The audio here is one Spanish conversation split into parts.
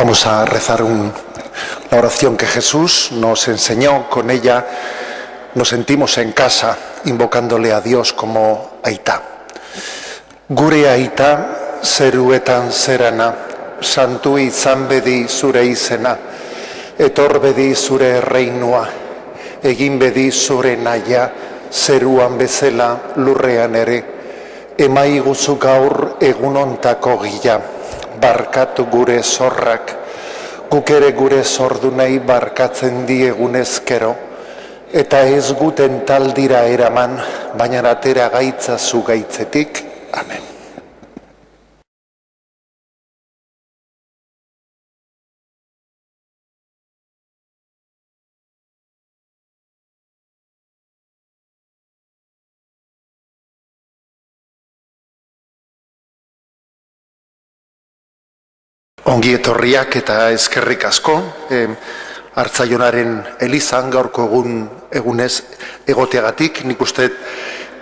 Vamos a rezar la oración que Jesús nos enseñó. Con ella nos sentimos en casa, invocándole a Dios como Aita. Gure Aita, zeruetan zerana, santu izan bedi zure izena, etor bedi zure erreinua, egin bedi zure naia, zeruan bezala lurrean ere, emaiguzu gaur egunontako gila, barkatu gure zorrak, guk ere gure zordunei barkatzen diegunezkero, eta ez guten taldira eraman, baina atera gaitza zu gaitzetik. Amen. Ongi etorriak eta eskerrik asko, Hartzaionaren elizan gaurko egunez egoteagatik. Nik uste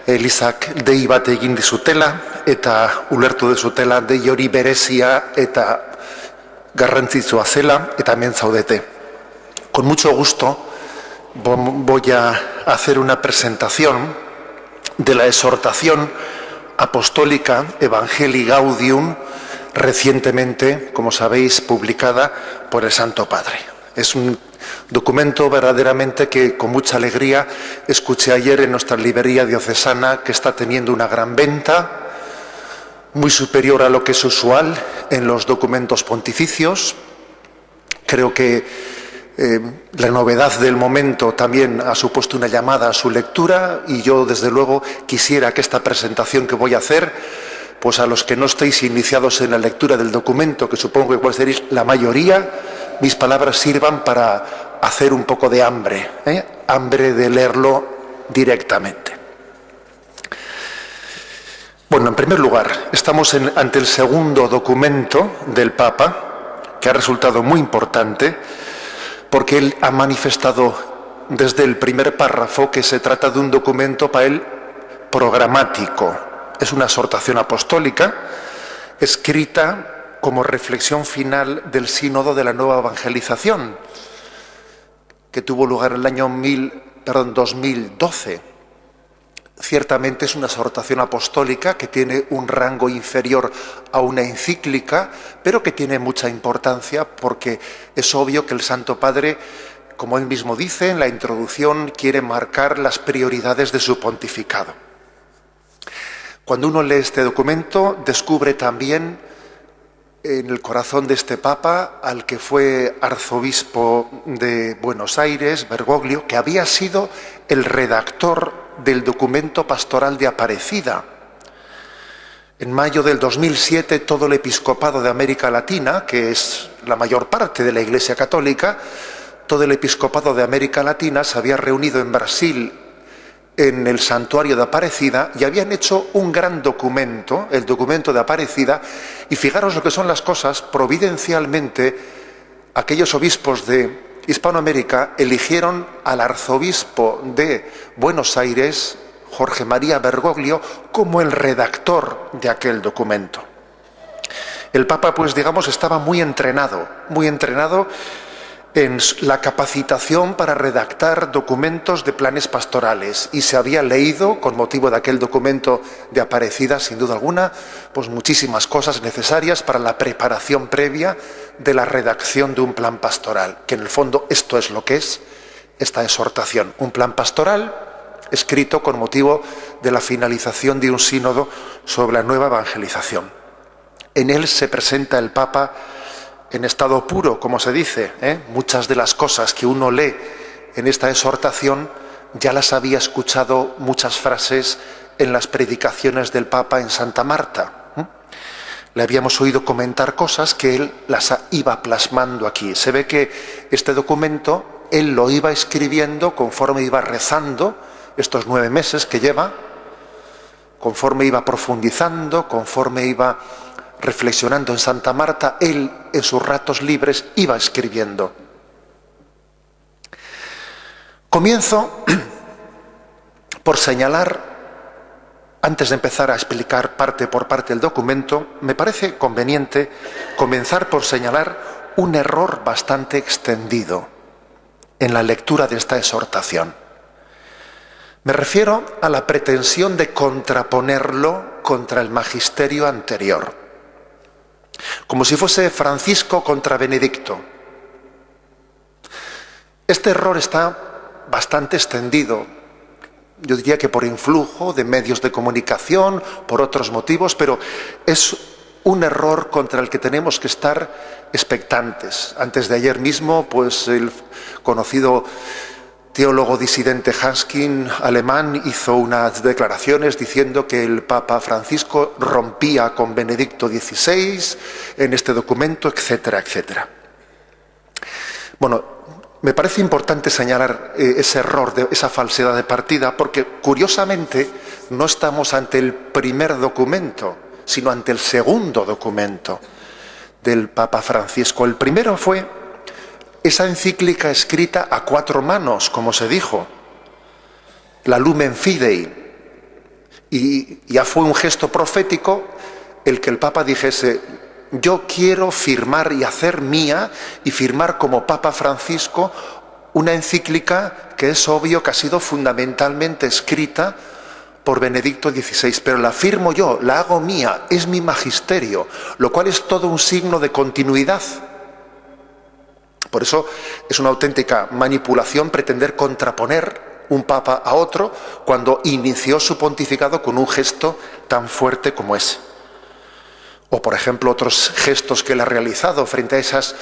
elizak dei bat egin dizutela eta ulertu dizutela dei hori berezia eta garrantzitsua zela, eta hemen zaudete. Con mucho gusto voy a hacer una presentación de la exhortación apostólica Evangelii Gaudium, recientemente, como sabéis, publicada por el Santo Padre. Es un documento verdaderamente que con mucha alegría escuché ayer en nuestra librería diocesana, que está teniendo una gran venta, muy superior a lo que es usual en los documentos pontificios. Creo que la novedad del momento también ha supuesto una llamada a su lectura, y yo desde luego quisiera que esta presentación que voy a hacer, pues a los que no estéis iniciados en la lectura del documento, que supongo que igual seréis la mayoría, mis palabras sirvan para hacer un poco de hambre, hambre de leerlo directamente. Bueno, en primer lugar, estamos ante el segundo documento del Papa, que ha resultado muy importante, porque él ha manifestado desde el primer párrafo que se trata de un documento para él programático. Es una exhortación apostólica escrita como reflexión final del sínodo de la nueva evangelización, que tuvo lugar en el año 2012. Ciertamente es una exhortación apostólica que tiene un rango inferior a una encíclica, pero que tiene mucha importancia, porque es obvio que el Santo Padre, como él mismo dice en la introducción, quiere marcar las prioridades de su pontificado. Cuando uno lee este documento, descubre también en el corazón de este Papa al que fue arzobispo de Buenos Aires, Bergoglio, que había sido el redactor del documento pastoral de Aparecida. En mayo del 2007, todo el episcopado de América Latina, que es la mayor parte de la Iglesia Católica, todo el episcopado de América Latina se había reunido en Brasil, en el santuario de Aparecida, y habían hecho un gran documento, el documento de Aparecida, y fijaros lo que son las cosas. Providencialmente, aquellos obispos de Hispanoamérica eligieron al arzobispo de Buenos Aires, Jorge María Bergoglio, como el redactor de aquel documento. El Papa, pues digamos, estaba muy entrenado en la capacitación para redactar documentos de planes pastorales, y se había leído, con motivo de aquel documento de Aparecida, sin duda alguna, pues muchísimas cosas necesarias para la preparación previa de la redacción de un plan pastoral, que en el fondo esto es lo que es esta exhortación, un plan pastoral escrito con motivo de la finalización de un sínodo sobre la nueva evangelización. En él se presenta el Papa en estado puro, como se dice. Muchas de las cosas que uno lee en esta exhortación ya las había escuchado, muchas frases, en las predicaciones del Papa en Santa Marta. Le habíamos oído comentar cosas que él las iba plasmando aquí. Se ve que este documento él lo iba escribiendo conforme iba rezando estos 9 meses que lleva, conforme iba profundizando, conforme iba reflexionando en Santa Marta, él en sus ratos libres iba escribiendo. Comienzo por señalar, antes de empezar a explicar parte por parte el documento, me parece conveniente comenzar por señalar un error bastante extendido en la lectura de esta exhortación. Me refiero a la pretensión de contraponerlo contra el magisterio anterior, como si fuese Francisco contra Benedicto. Este error está bastante extendido, yo diría que por influjo de medios de comunicación, por otros motivos, pero es un error contra el que tenemos que estar expectantes. Antes de ayer mismo, pues el conocido teólogo disidente Hanskin, alemán, hizo unas declaraciones diciendo que el Papa Francisco rompía con Benedicto XVI en este documento, etcétera, etcétera. Bueno, me parece importante señalar ese error, esa falsedad de partida, porque curiosamente no estamos ante el primer documento, sino ante el segundo documento del Papa Francisco. El primero fue esa encíclica escrita a 4 manos, como se dijo, la Lumen Fidei, y ya fue un gesto profético el que el Papa dijese: yo quiero firmar y hacer mía y firmar como Papa Francisco una encíclica que es obvio que ha sido fundamentalmente escrita por Benedicto XVI, pero la firmo yo, la hago mía, es mi magisterio, lo cual es todo un signo de continuidad. Por eso es una auténtica manipulación pretender contraponer un papa a otro cuando inició su pontificado con un gesto tan fuerte como ese. O, por ejemplo, otros gestos que él ha realizado frente a esas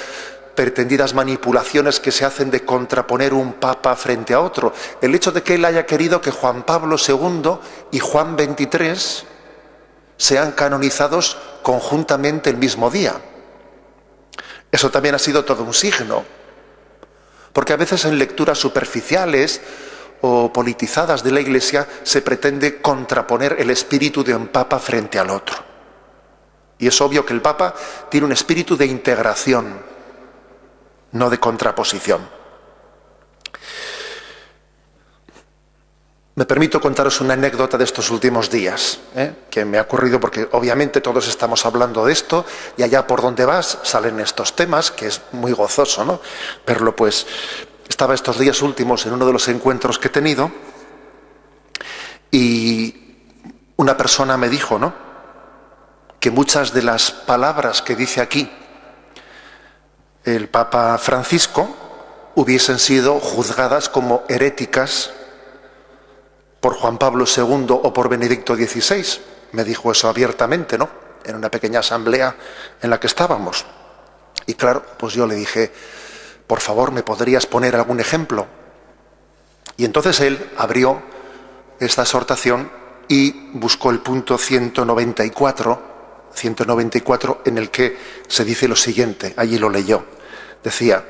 pretendidas manipulaciones que se hacen de contraponer un papa frente a otro. El hecho de que él haya querido que Juan Pablo II y Juan XXIII sean canonizados conjuntamente el mismo día. Eso también ha sido todo un signo, porque a veces en lecturas superficiales o politizadas de la Iglesia se pretende contraponer el espíritu de un papa frente al otro. Y es obvio que el papa tiene un espíritu de integración, no de contraposición. Me permito contaros una anécdota de estos últimos días, que me ha ocurrido porque obviamente todos estamos hablando de esto y allá por donde vas salen estos temas, que es muy gozoso, ¿no? Verlo, pues, estaba estos días últimos en uno de los encuentros que he tenido y una persona me dijo, ¿no?, que muchas de las palabras que dice aquí el Papa Francisco hubiesen sido juzgadas como heréticas por Juan Pablo II o por Benedicto XVI. Me dijo eso abiertamente, ¿no?, en una pequeña asamblea en la que estábamos. Y claro, pues yo le dije: por favor, ¿me podrías poner algún ejemplo? Y entonces él abrió esta exhortación y buscó el punto 194, en el que se dice lo siguiente, allí lo leyó. Decía: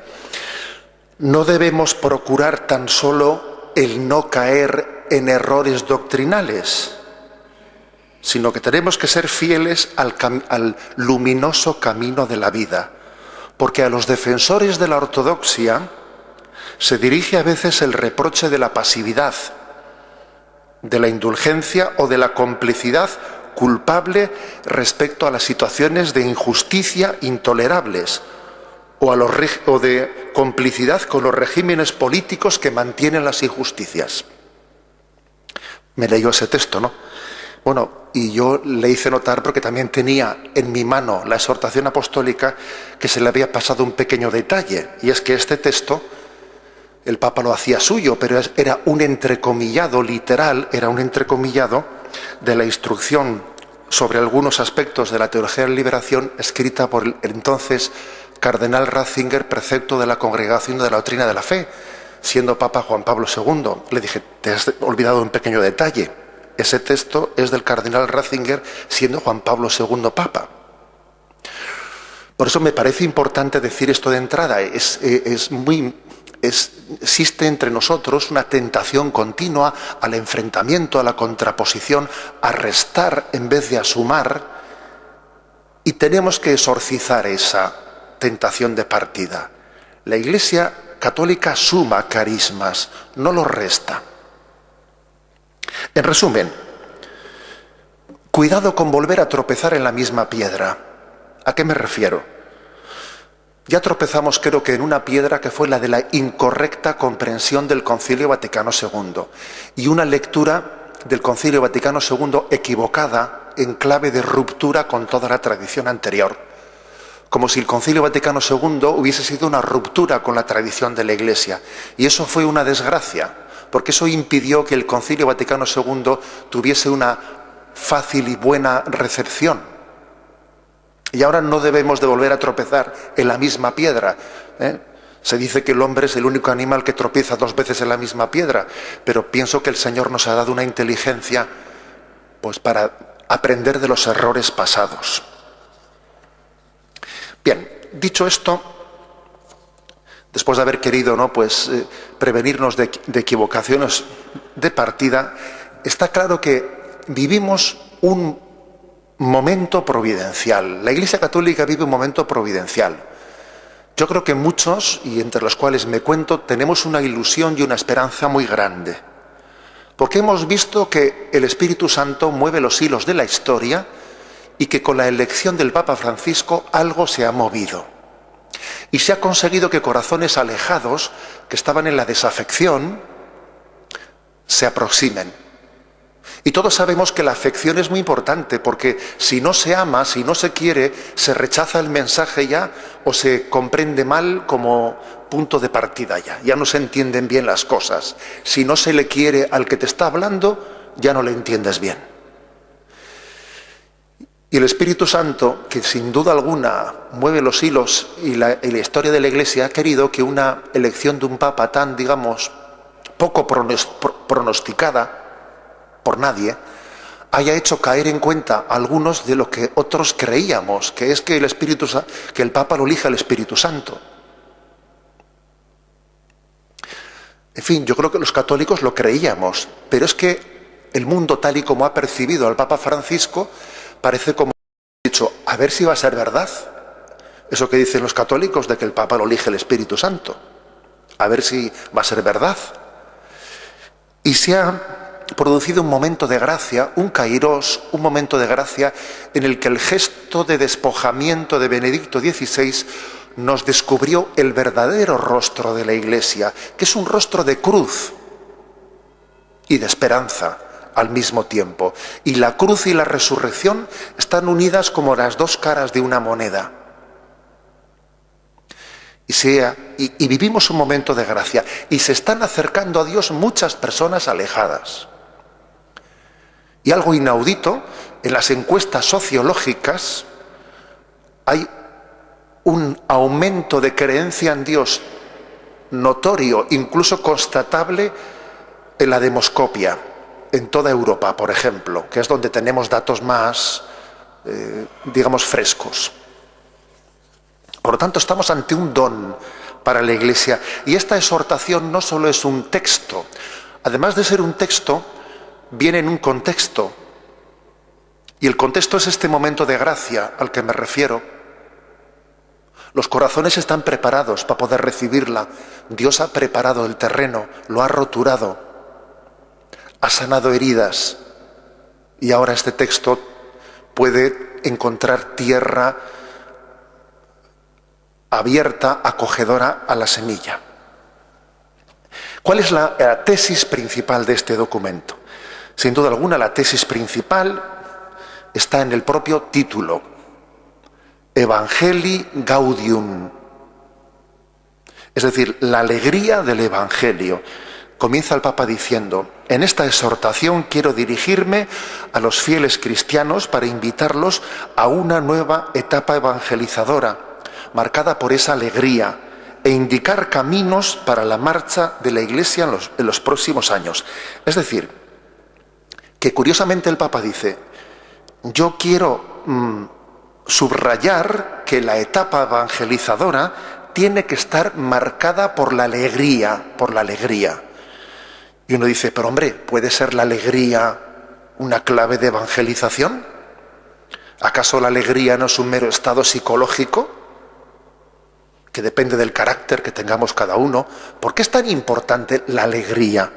no debemos procurar tan solo el no caer en errores doctrinales, sino que tenemos que ser fieles al luminoso camino de la vida, porque a los defensores de la ortodoxia se dirige a veces el reproche de la pasividad, de la indulgencia o de la complicidad culpable respecto a las situaciones de injusticia intolerables o de complicidad con los regímenes políticos que mantienen las injusticias. Me leyó ese texto, ¿no? Bueno, y yo le hice notar, porque también tenía en mi mano la exhortación apostólica, que se le había pasado un pequeño detalle, y es que este texto el Papa lo hacía suyo, pero era un entrecomillado literal, era un entrecomillado de la instrucción sobre algunos aspectos de la teología de la liberación escrita por el entonces cardenal Ratzinger, precepto de la Congregación de la Doctrina de la Fe, siendo Papa Juan Pablo II. Le dije: te has olvidado un pequeño detalle. Ese texto es del cardenal Ratzinger, siendo Juan Pablo II Papa. Por eso me parece importante decir esto de entrada. Existe entre nosotros una tentación continua al enfrentamiento, a la contraposición, a restar en vez de a sumar, y tenemos que exorcizar esa tentación de partida. La Iglesia católica suma carismas, no los resta. En resumen, cuidado con volver a tropezar en la misma piedra. ¿A qué me refiero? Ya tropezamos, creo que en una piedra que fue la de la incorrecta comprensión del Concilio Vaticano II y una lectura del Concilio Vaticano II equivocada en clave de ruptura con toda la tradición anterior. Como si el Concilio Vaticano II hubiese sido una ruptura con la tradición de la Iglesia. Y eso fue una desgracia, porque eso impidió que el Concilio Vaticano II tuviese una fácil y buena recepción. Y ahora no debemos de volver a tropezar en la misma piedra. Se dice que el hombre es el único animal que tropieza 2 veces en la misma piedra, pero pienso que el Señor nos ha dado una inteligencia pues para aprender de los errores pasados. Bien, dicho esto, después de haber querido prevenirnos de equivocaciones de partida, está claro que vivimos un momento providencial. La Iglesia Católica vive un momento providencial. Yo creo que muchos, y entre los cuales me cuento, tenemos una ilusión y una esperanza muy grande. Porque hemos visto que el Espíritu Santo mueve los hilos de la historia y que con la elección del Papa Francisco algo se ha movido. Y se ha conseguido que corazones alejados, que estaban en la desafección, se aproximen. Y todos sabemos que la afección es muy importante, porque si no se ama, si no se quiere, se rechaza el mensaje ya o se comprende mal como punto de partida ya. Ya no se entienden bien las cosas. Si no se le quiere al que te está hablando, ya no le entiendes bien. Y el Espíritu Santo, que sin duda alguna mueve los hilos y la historia de la Iglesia, ha querido que una elección de un Papa tan, digamos, poco pronosticada por nadie, haya hecho caer en cuenta a algunos de lo que otros creíamos, que es que el Papa lo elija el Espíritu Santo. En fin, yo creo que los católicos lo creíamos, pero es que el mundo tal y como ha percibido al Papa Francisco parece como dicho, a ver si va a ser verdad eso que dicen los católicos de que el Papa lo elige el Espíritu Santo, a ver si va a ser verdad. Y se ha producido un momento de gracia, un kairós, un momento de gracia en el que el gesto de despojamiento de Benedicto XVI nos descubrió el verdadero rostro de la Iglesia, que es un rostro de cruz y de esperanza al mismo tiempo. Y la cruz y la resurrección están unidas como las 2 caras de una moneda. Y vivimos un momento de gracia. Y se están acercando a Dios muchas personas alejadas. Y algo inaudito, en las encuestas sociológicas hay un aumento de creencia en Dios notorio, incluso constatable, en la demoscopia, en toda Europa, por ejemplo, que es donde tenemos datos más, frescos. Por lo tanto, estamos ante un don para la Iglesia. Y esta exhortación no solo es un texto, además de ser un texto, viene en un contexto, y el contexto es este momento de gracia al que me refiero. Los corazones están preparados para poder recibirla. Dios ha preparado el terreno, lo ha roturado, ha sanado heridas, y ahora este texto puede encontrar tierra abierta, acogedora a la semilla. ¿Cuál es la tesis principal de este documento? Sin duda alguna, la tesis principal está en el propio título, Evangelii Gaudium, es decir, la alegría del Evangelio. Comienza el Papa diciendo, en esta exhortación quiero dirigirme a los fieles cristianos para invitarlos a una nueva etapa evangelizadora, marcada por esa alegría, e indicar caminos para la marcha de la Iglesia en los próximos años. Es decir, que curiosamente el Papa dice, yo quiero subrayar que la etapa evangelizadora tiene que estar marcada por la alegría, Y uno dice, pero hombre, ¿puede ser la alegría una clave de evangelización? ¿Acaso la alegría no es un mero estado psicológico que depende del carácter que tengamos cada uno? ¿Por qué es tan importante la alegría?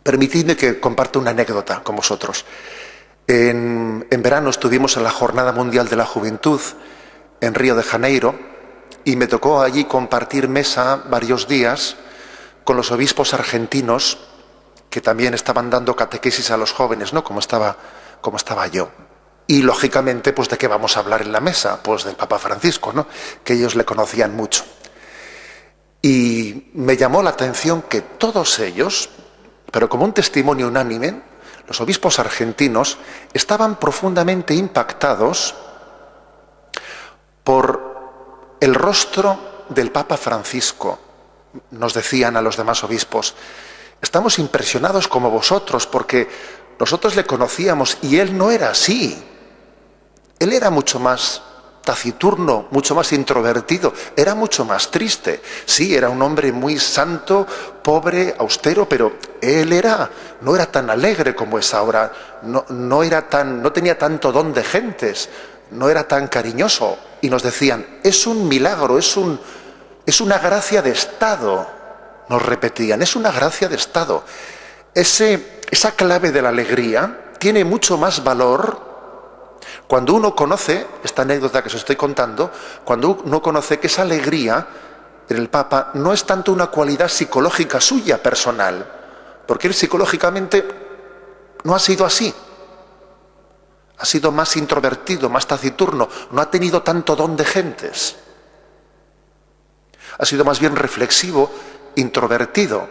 Permitidme que comparta una anécdota con vosotros. En verano estuvimos en la Jornada Mundial de la Juventud en Río de Janeiro, y me tocó allí compartir mesa varios días con los obispos argentinos que también estaban dando catequesis a los jóvenes, ¿no? Como estaba yo. Y lógicamente, pues ¿de qué vamos a hablar en la mesa? Pues del Papa Francisco, ¿no? Que ellos le conocían mucho. Y me llamó la atención que todos ellos, pero como un testimonio unánime, los obispos argentinos estaban profundamente impactados por el rostro del Papa Francisco. Nos decían a los demás obispos: estamos impresionados como vosotros porque nosotros le conocíamos y él no era así. Él era mucho más taciturno, mucho más introvertido, era mucho más triste. Sí, era un hombre muy santo, pobre, austero, pero él no era tan alegre como es ahora, no tenía tanto don de gentes, no era tan cariñoso. Y nos decían: es un milagro, es una gracia de Estado. Nos repetían: es una gracia de Estado. Esa clave de la alegría tiene mucho más valor cuando uno conoce, esta anécdota que os estoy contando, cuando uno conoce que esa alegría en el Papa no es tanto una cualidad psicológica suya, personal, porque él psicológicamente no ha sido así. Ha sido más introvertido, más taciturno, no ha tenido tanto don de gentes. Ha sido más bien reflexivo, introvertido.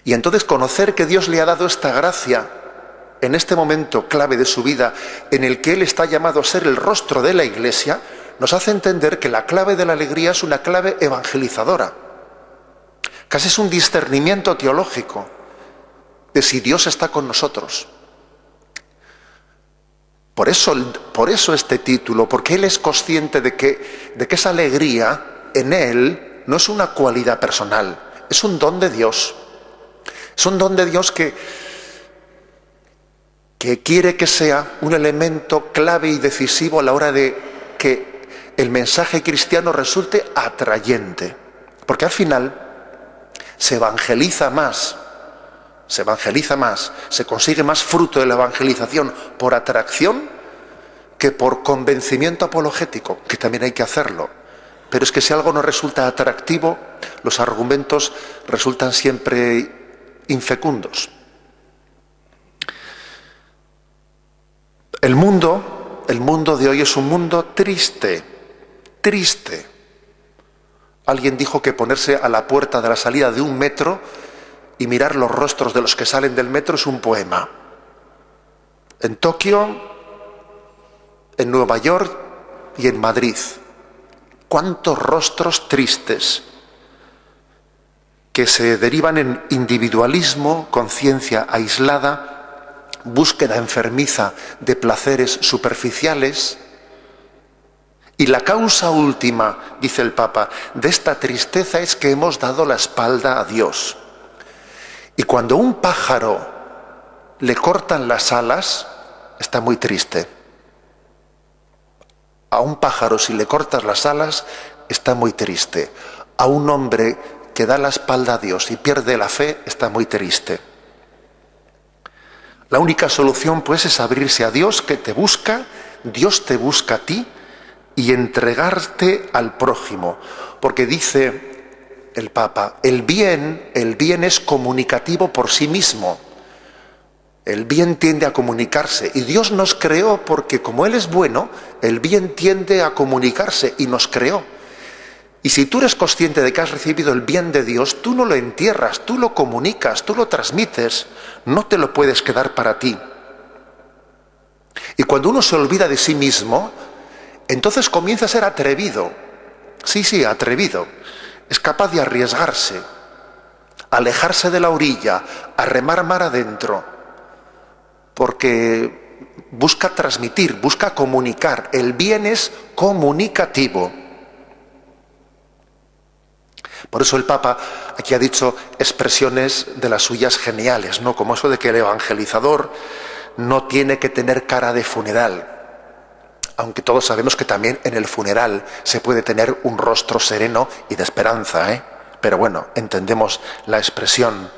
Y entonces conocer que Dios le ha dado esta gracia en este momento clave de su vida, en el que él está llamado a ser el rostro de la Iglesia, nos hace entender que la clave de la alegría es una clave evangelizadora. Casi es un discernimiento teológico de si Dios está con nosotros. Por eso este título, porque él es consciente de que esa alegría en él no es una cualidad personal, es un don de Dios. Es un don de Dios que quiere que sea un elemento clave y decisivo a la hora de que el mensaje cristiano resulte atrayente. Porque al final se evangeliza más, se consigue más fruto de la evangelización por atracción que por convencimiento apologético, que también hay que hacerlo. Pero es que si algo no resulta atractivo, los argumentos resultan siempre infecundos. El mundo de hoy es un mundo triste. Alguien dijo que ponerse a la puerta de la salida de un metro y mirar los rostros de los que salen del metro es un poema. En Tokio, en Nueva York y en Madrid. ¿Cuántos rostros tristes que se derivan en individualismo, conciencia aislada, búsqueda enfermiza de placeres superficiales? Y la causa última, dice el Papa, de esta tristeza es que hemos dado la espalda a Dios. Y cuando a un pájaro le cortan las alas, está muy triste. A un pájaro, si le cortas las alas, está muy triste. A un hombre que da la espalda a Dios y pierde la fe, está muy triste. La única solución, pues, es abrirse a Dios, que te busca, Dios te busca a ti, y entregarte al prójimo. Porque dice el Papa, el bien es comunicativo por sí mismo. El bien tiende a comunicarse. Y Dios nos creó porque, como Él es bueno, el bien tiende a comunicarse y nos creó. Y si tú eres consciente de que has recibido el bien de Dios, tú no lo entierras, tú lo comunicas, tú lo transmites, no te lo puedes quedar para ti. Y cuando uno se olvida de sí mismo, entonces comienza a ser atrevido. Sí, atrevido. Es capaz de arriesgarse, alejarse de la orilla, a remar mar adentro, porque busca transmitir, busca comunicar. El bien es comunicativo. Por eso el Papa aquí ha dicho expresiones de las suyas geniales, ¿no? Como eso de que el evangelizador no tiene que tener cara de funeral, aunque todos sabemos que también en el funeral se puede tener un rostro sereno y de esperanza, ¿eh? Pero bueno, entendemos la expresión.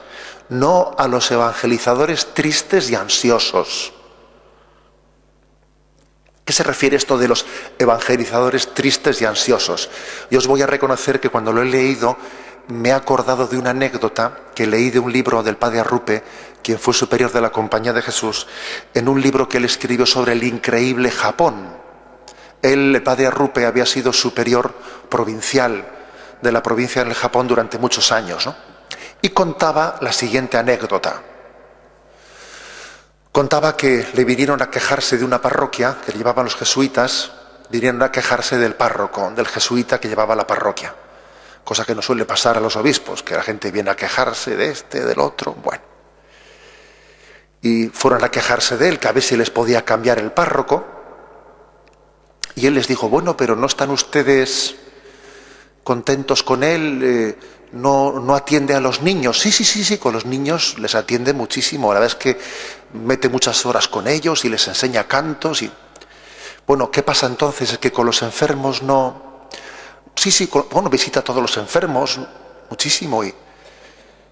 No a los evangelizadores tristes y ansiosos. ¿Qué se refiere esto de los evangelizadores tristes y ansiosos? Yo os voy a reconocer que cuando lo he leído me he acordado de una anécdota que leí de un libro del padre Arrupe, quien fue superior de la Compañía de Jesús, en un libro que él escribió sobre el increíble Japón. Él, el padre Arrupe, había sido superior provincial de la provincia del Japón durante muchos años, ¿no? Y contaba la siguiente anécdota. Contaba que le vinieron a quejarse de una parroquia que llevaban los jesuitas, vinieron a quejarse del párroco, del jesuita que llevaba la parroquia. Cosa que no suele pasar a los obispos, que la gente viene a quejarse de este, del otro, bueno. Y fueron a quejarse de él, que a ver si les podía cambiar el párroco. Y él les dijo, bueno, pero ¿no están ustedes contentos con él? No atiende a los niños. Sí, con los niños les atiende muchísimo. La verdad es que mete muchas horas con ellos y les enseña cantos. Bueno, ¿qué pasa entonces? ¿Es que con los enfermos no? Sí, bueno, visita a todos los enfermos muchísimo.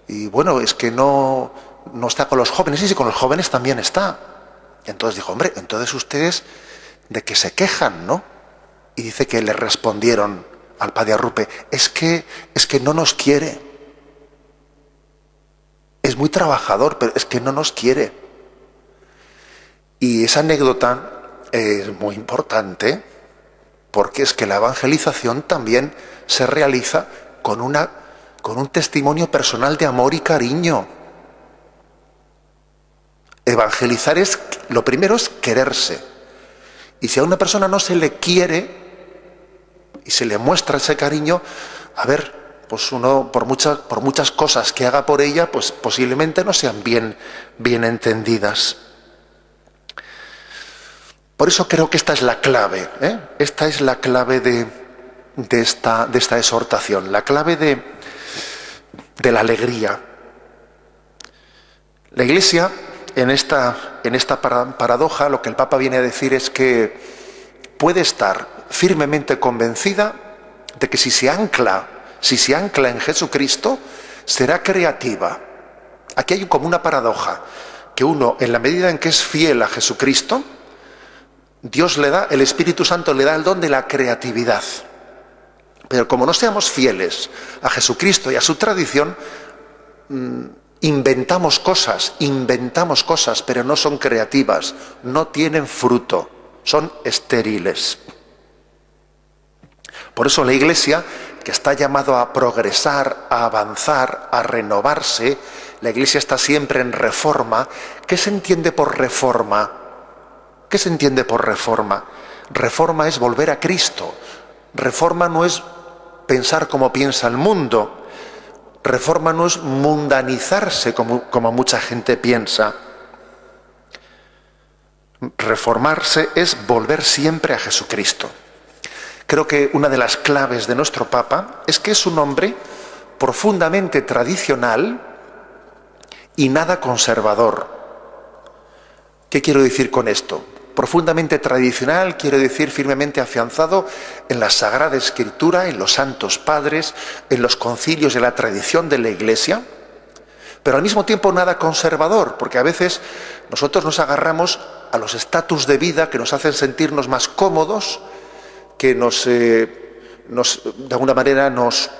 Y bueno, es que no está con los jóvenes. Sí, con los jóvenes también está. Entonces dijo, hombre, entonces ustedes de que se quejan, ¿no? Y dice que le respondieron al padre Arrupe, es que no nos quiere. Es muy trabajador, pero es que no nos quiere. Y esa anécdota es muy importante porque es que la evangelización también se realiza con un testimonio personal de amor y cariño. Evangelizar lo primero es quererse. Y si a una persona no se le quiere y se le muestra ese cariño, a ver, pues uno por muchas cosas que haga por ella, pues posiblemente no sean bien entendidas. Por eso creo que esta es la clave, esta es la clave de esta exhortación, la clave de la alegría. La Iglesia, en esta paradoja, lo que el Papa viene a decir es que puede estar firmemente convencida de que si se ancla en Jesucristo, será creativa. Aquí hay como una paradoja, que uno, en la medida en que es fiel a Jesucristo, Dios le da, el Espíritu Santo le da el don de la creatividad. Pero como no seamos fieles a Jesucristo y a su tradición, inventamos cosas, pero no son creativas, no tienen fruto, son estériles. Por eso la Iglesia, que está llamado a progresar, a avanzar, a renovarse, la Iglesia está siempre en reforma. ¿Qué se entiende por reforma? ¿Qué se entiende por reforma? Reforma es volver a Cristo. Reforma no es pensar como piensa el mundo. Reforma no es mundanizarse como mucha gente piensa. Reformarse es volver siempre a Jesucristo. Creo que una de las claves de nuestro Papa es que es un hombre profundamente tradicional y nada conservador. ¿Qué quiero decir con esto? Profundamente tradicional, quiero decir firmemente afianzado en la Sagrada Escritura, en los santos padres, en los concilios de la tradición de la Iglesia, pero al mismo tiempo nada conservador, porque a veces nosotros nos agarramos a los estatus de vida que nos hacen sentirnos más cómodos, que de alguna manera nos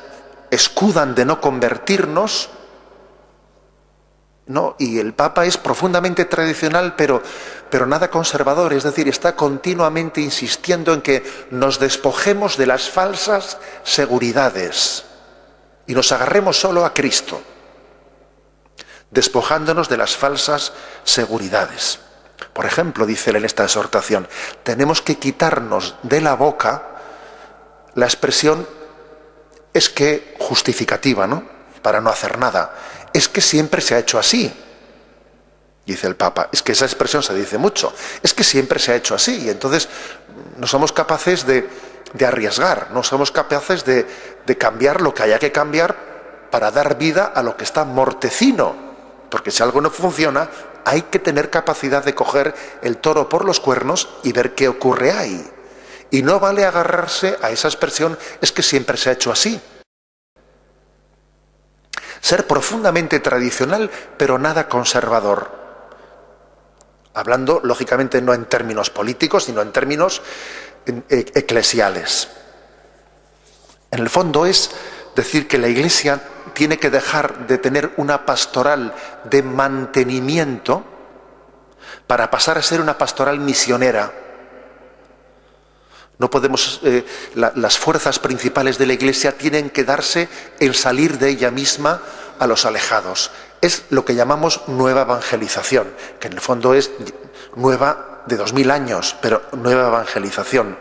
escudan de no convertirnos, ¿no? Y el Papa es profundamente tradicional, pero nada conservador, es decir, está continuamente insistiendo en que nos despojemos de las falsas seguridades y nos agarremos solo a Cristo, despojándonos de las falsas seguridades. Por ejemplo, dice él en esta exhortación, tenemos que quitarnos de la boca la expresión es que justificativa, ¿no? Para no hacer nada. Es que siempre se ha hecho así, dice el Papa. Es que esa expresión se dice mucho. Es que siempre se ha hecho así. Y entonces no somos capaces de arriesgar, no somos capaces de cambiar lo que haya que cambiar para dar vida a lo que está mortecino. Porque si algo no funciona, hay que tener capacidad de coger el toro por los cuernos y ver qué ocurre ahí. Y no vale agarrarse a esa expresión, es que siempre se ha hecho así. Ser profundamente tradicional, pero nada conservador. hablando lógicamente no en términos políticos, sino en términos eclesiales. En el fondo es decir que la Iglesia tiene que dejar de tener una pastoral de mantenimiento para pasar a ser una pastoral misionera. No podemos, las fuerzas principales de la Iglesia tienen que darse en salir de ella misma a los alejados. Es lo que llamamos nueva evangelización, que en el fondo es nueva de 2000 años, pero nueva evangelización.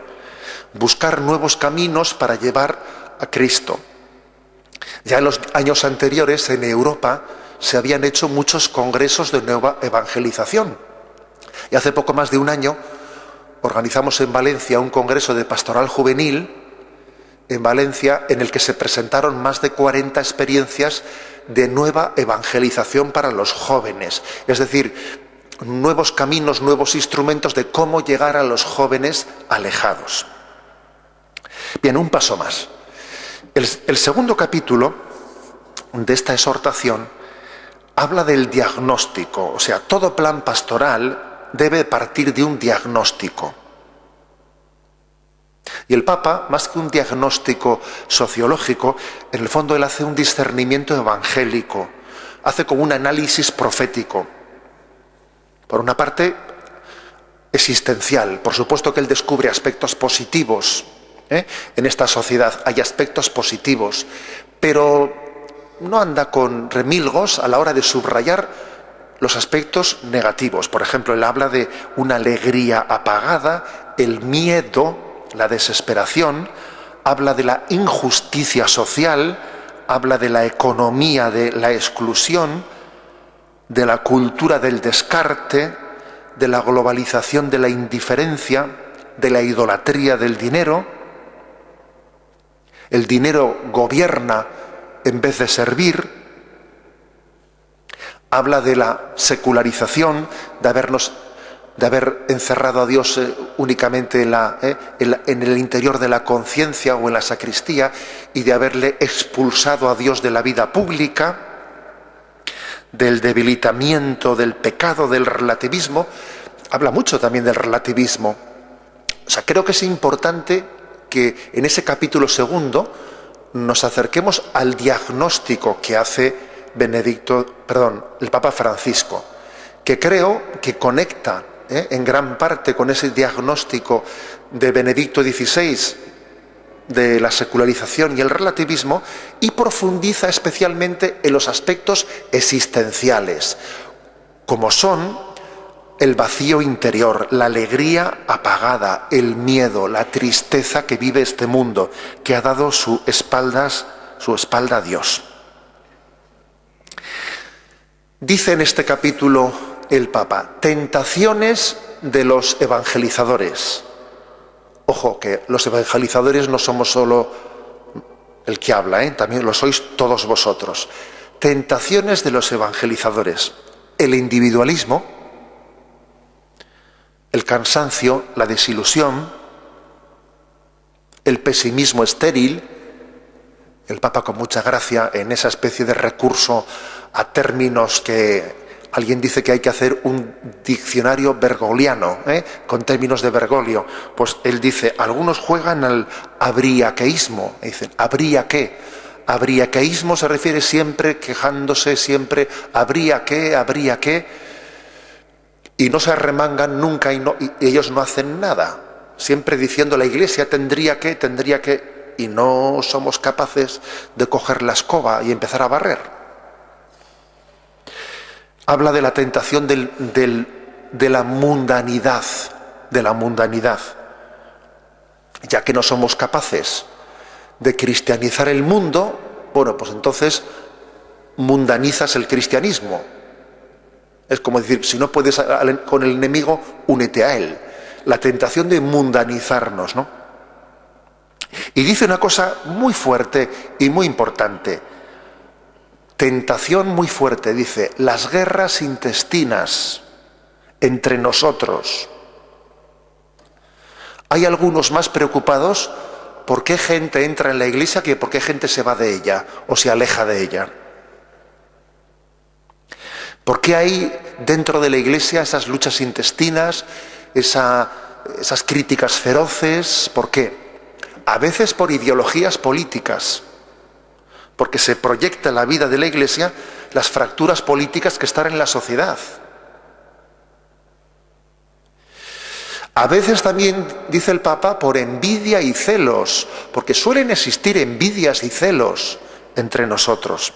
Buscar nuevos caminos para llevar a Cristo. Ya en los años anteriores en Europa se habían hecho muchos congresos de nueva evangelización. Y hace poco más de un año organizamos en Valencia un congreso de pastoral juvenil en Valencia en el que se presentaron más de 40 experiencias de nueva evangelización para los jóvenes. Es decir, nuevos caminos, nuevos instrumentos de cómo llegar a los jóvenes alejados. Bien, un paso más. El segundo capítulo de esta exhortación habla del diagnóstico, o sea, todo plan pastoral debe partir de un diagnóstico. Y el Papa, más que un diagnóstico sociológico, en el fondo él hace un discernimiento evangélico, hace como un análisis profético. Por una parte, existencial, por supuesto que él descubre aspectos positivos. En esta sociedad hay aspectos positivos, pero no anda con remilgos a la hora de subrayar los aspectos negativos. Por ejemplo, él habla de una alegría apagada, el miedo, la desesperación, habla de la injusticia social, habla de la economía de la exclusión, de la cultura del descarte, de la globalización de la indiferencia, de la idolatría del dinero. El dinero gobierna en vez de servir. Habla de la secularización, de haber encerrado a Dios únicamente en el interior de la conciencia o en la sacristía y de haberle expulsado a Dios de la vida pública, del debilitamiento del pecado, del relativismo. Habla mucho también del relativismo. O sea, creo que es importante que en ese capítulo segundo nos acerquemos al diagnóstico que hace el Papa Francisco, que creo que conecta en gran parte con ese diagnóstico de Benedicto XVI de la secularización y el relativismo, y profundiza especialmente en los aspectos existenciales, como son el vacío interior, la alegría apagada, el miedo, la tristeza que vive este mundo, que ha dado su espalda a Dios. Dice en este capítulo el Papa, tentaciones de los evangelizadores. Ojo, que los evangelizadores no somos solo el que habla, también lo sois todos vosotros. Tentaciones de los evangelizadores. El individualismo, el cansancio, la desilusión, el pesimismo estéril. El Papa, con mucha gracia, en esa especie de recurso a términos que alguien dice que hay que hacer un diccionario bergoliano, con términos de Bergoglio, pues él dice, algunos juegan al abriaqueísmo, dicen, ¿habría qué? Abriaqueísmo se refiere siempre quejándose, siempre habría qué, y no se arremangan nunca y ellos no hacen nada, siempre diciendo la Iglesia tendría que, y no somos capaces de coger la escoba y empezar a barrer. Habla de la tentación de la mundanidad, ya que no somos capaces de cristianizar el mundo, bueno, pues entonces mundanizas el cristianismo. Es como decir, si no puedes con el enemigo, únete a él. La tentación de mundanizarnos, ¿no? Y dice una cosa muy fuerte y muy importante. Tentación muy fuerte, dice, las guerras intestinas entre nosotros. Hay algunos más preocupados por qué gente entra en la Iglesia que por qué gente se va de ella o se aleja de ella. ¿Por qué hay dentro de la Iglesia esas luchas intestinas, esas críticas feroces. ¿Por qué? A veces por ideologías políticas, porque se proyecta en la vida de la Iglesia las fracturas políticas que están en la sociedad. A veces también, dice el Papa, por envidia y celos, porque suelen existir envidias y celos entre nosotros.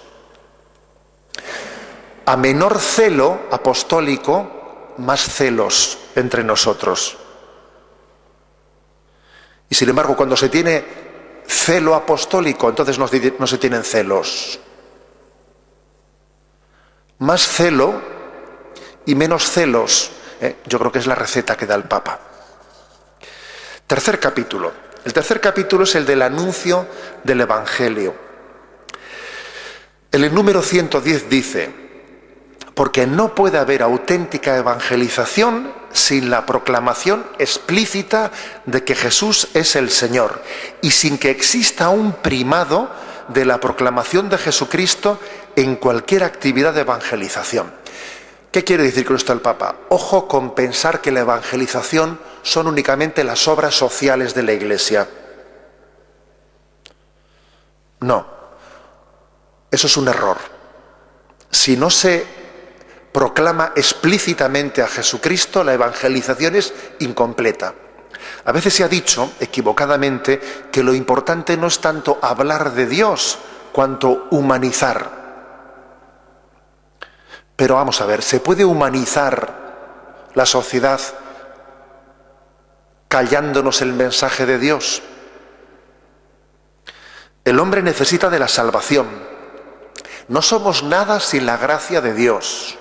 A menor celo apostólico, más celos entre nosotros. Y sin embargo, cuando se tiene celo apostólico, entonces no se tienen celos. Más celo y menos celos. Yo creo que es la receta que da el Papa. Tercer capítulo. El tercer capítulo es el del anuncio del Evangelio. En el número 110 dice: porque no puede haber auténtica evangelización sin la proclamación explícita de que Jesús es el Señor y sin que exista un primado de la proclamación de Jesucristo en cualquier actividad de evangelización. ¿Qué quiere decir con esto el Papa? Ojo con pensar que la evangelización son únicamente las obras sociales de la Iglesia. No, eso es un error. Si no se proclama explícitamente a Jesucristo, la evangelización es incompleta. A veces se ha dicho, equivocadamente, que lo importante no es tanto hablar de Dios, cuanto humanizar. Pero vamos a ver, ¿se puede humanizar la sociedad callándonos el mensaje de Dios? El hombre necesita de la salvación. No somos nada sin la gracia de Dios.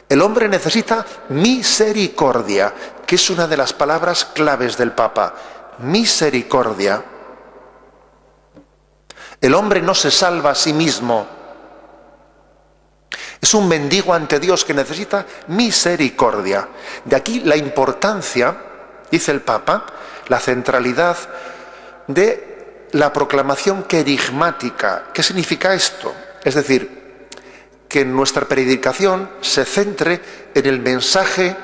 El hombre necesita misericordia, que es una de las palabras claves del Papa. Misericordia. El hombre no se salva a sí mismo. Es un mendigo ante Dios que necesita misericordia. De aquí la importancia, dice el Papa, la centralidad de la proclamación querigmática. ¿Qué significa esto? Es decir, que nuestra predicación se centre en el mensaje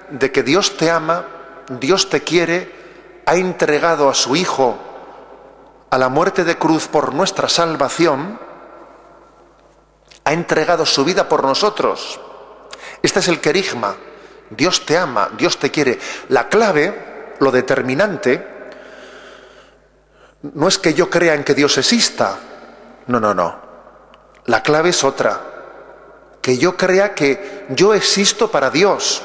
de que Dios te ama, Dios te quiere, ha entregado a su Hijo a la muerte de cruz por nuestra salvación, ha entregado su vida por nosotros. Este es el querigma. Dios te ama, Dios te quiere. La clave, lo determinante, no es que yo crea en que Dios exista. No. La clave es otra. Que yo crea que yo existo para Dios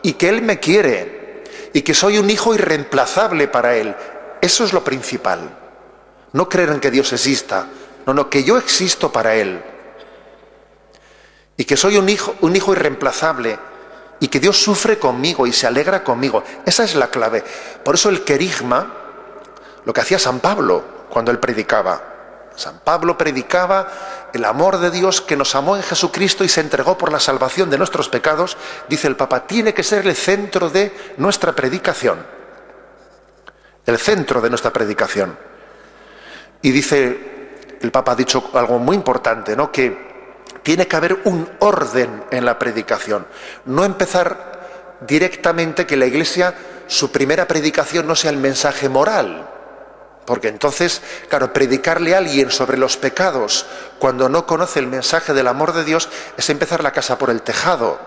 y que Él me quiere y que soy un hijo irreemplazable para Él. Eso es lo principal. No creer en que Dios exista. No, que yo existo para Él. Y que soy un hijo irreemplazable, y que Dios sufre conmigo y se alegra conmigo. Esa es la clave. Por eso el querigma, lo que hacía San Pablo cuando él predicaba. San Pablo predicaba el amor de Dios que nos amó en Jesucristo y se entregó por la salvación de nuestros pecados. Dice el Papa, tiene que ser el centro de nuestra predicación. El centro de nuestra predicación. Y dice, el Papa ha dicho algo muy importante, ¿no? Que tiene que haber un orden en la predicación. No empezar directamente que la Iglesia, su primera predicación no sea el mensaje moral. Porque entonces, claro, predicarle a alguien sobre los pecados cuando no conoce el mensaje del amor de Dios es empezar la casa por el tejado.